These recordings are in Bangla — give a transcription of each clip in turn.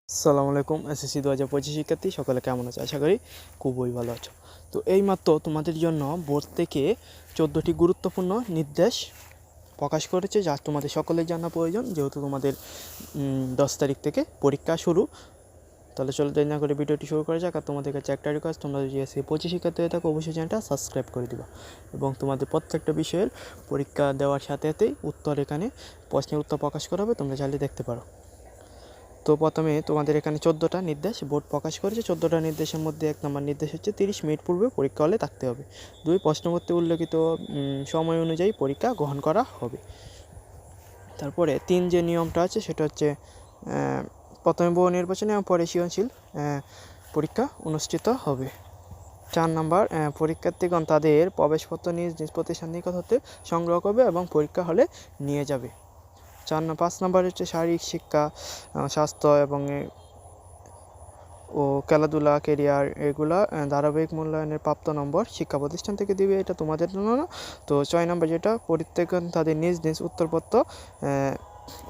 আসসালামু আলাইকুম। এসএসসি 2025 শিক্ষার্থী সকলে কেমন আছো? আশা করি খুবই ভালো আছো। তো এইমাত্র তোমাদের জন্য বোর্ড থেকে 14টি গুরুত্বপূর্ণ নির্দেশ প্রকাশ করেছে, যা তোমাদের সকলের জানা প্রয়োজন, যেহেতু তোমাদের 10 তারিখ থেকে পরীক্ষা শুরু। তাহলে চলো দেরি না করে ভিডিওটি শুরু করা যাক। আর তোমাদের কাছে একটা রিকোয়েস্ট, তোমরা যদি এসএসসি 25 শিক্ষার্থী হয়ে থাকো অবশ্যই চ্যানেলটা সাবস্ক্রাইব করে দিবা এবং তোমাদের প্রত্যেকটা বিষয়ের পরীক্ষা দেওয়ার সাথে সাথেই উত্তর এখানে প্রশ্নের উত্তর প্রকাশ করা হবে, তোমরা চাইলে দেখতে পারো। তো প্রথমে তোমাদের এখানে 14টা নির্দেশ বোর্ড প্রকাশ করেছে। 14টা নির্দেশের মধ্যে 1 নম্বর নির্দেশ হচ্ছে 30 মিনিট পূর্বে পরীক্ষা হলে থাকতে হবে। 2, প্রশ্নপত্রে উল্লেখিত সময় অনুযায়ী পরীক্ষা গ্রহণ করা হবে। তারপরে 3 যে নিয়মটা আছে সেটা হচ্ছে প্রথমে বহু নির্বাচনী এবং পরে সৃজনশীল পরীক্ষা অনুষ্ঠিত হবে। 4 নম্বর, পরীক্ষার্থীগণ তাদের প্রবেশপত্র নিজ নিজ প্রতিষ্ঠান নিকট হতে সংগ্রহ করবে এবং পরীক্ষা হলে নিয়ে যাবে। 5 নম্বর হচ্ছে শারীরিক শিক্ষা, স্বাস্থ্য এবং খেলাধুলা, কেরিয়ার, এগুলা ধারাবাহিক মূল্যায়নের প্রাপ্ত নম্বর শিক্ষা প্রতিষ্ঠান থেকে দিবে, এটা তোমাদের জন্য না। তো 6 নম্বর যেটা, প্রত্যেকজন তাদের নিজ নিজ উত্তরপত্র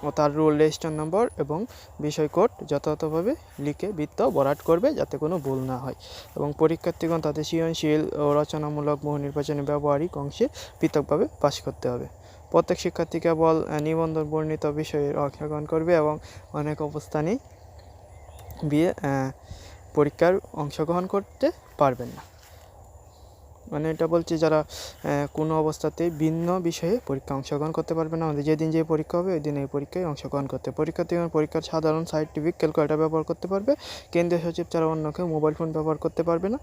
ও তার রোল রেজিস্টার নম্বর এবং বিষয় কোড যথাযথভাবে লিখে বৃত্ত ভরাট করবে যাতে কোনো ভুল না হয়। এবং পরীক্ষার্থীগণ তাদের সৃজনশীল ও রচনামূলক বহু নির্বাচনী ব্যবহারিক অংশে পৃথকভাবে পাশ করতে হবে। প্রত্যেক শিক্ষার্থী কেবল নিবন্ধন বর্ণিত বিষয়ে অংশগ্রহণ করবে এবং অনেক অবস্থানেই পরীক্ষার অংশগ্রহণ করতে পারবেন না। মানে এটা বলছে যারা কোনো অবস্থাতেই ভিন্ন বিষয়ে পরীক্ষা অংশগ্রহণ করতে পারবে না। আমাদের যেদিন যে পরীক্ষা হবে ওই দিন এই পরীক্ষায় অংশগ্রহণ করতে। পরীক্ষার্থীগণ পরীক্ষার সাধারণ সাইন্টিফিক ক্যালকুলেটর ব্যবহার করতে পারবে। কেন্দ্রীয় সচিব ছাড়া অন্য কেউ মোবাইল ফোন ব্যবহার করতে পারবে না।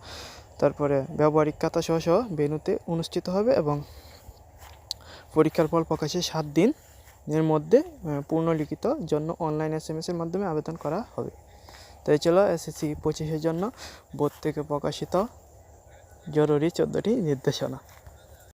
তারপরে ব্যবহারিক খাতা সহ ভেন্যুতে অনুষ্ঠিত হবে এবং পরীক্ষার ফল প্রকাশের 7 দিনের মধ্যে পূর্ণলিখিত জন্য অনলাইন SMS-এর মাধ্যমে আবেদন করা হবে। তো এই ছিল এসএসসি 25-এর জন্য বোর্ড থেকে প্রকাশিত জরুরি 14টি নির্দেশনা।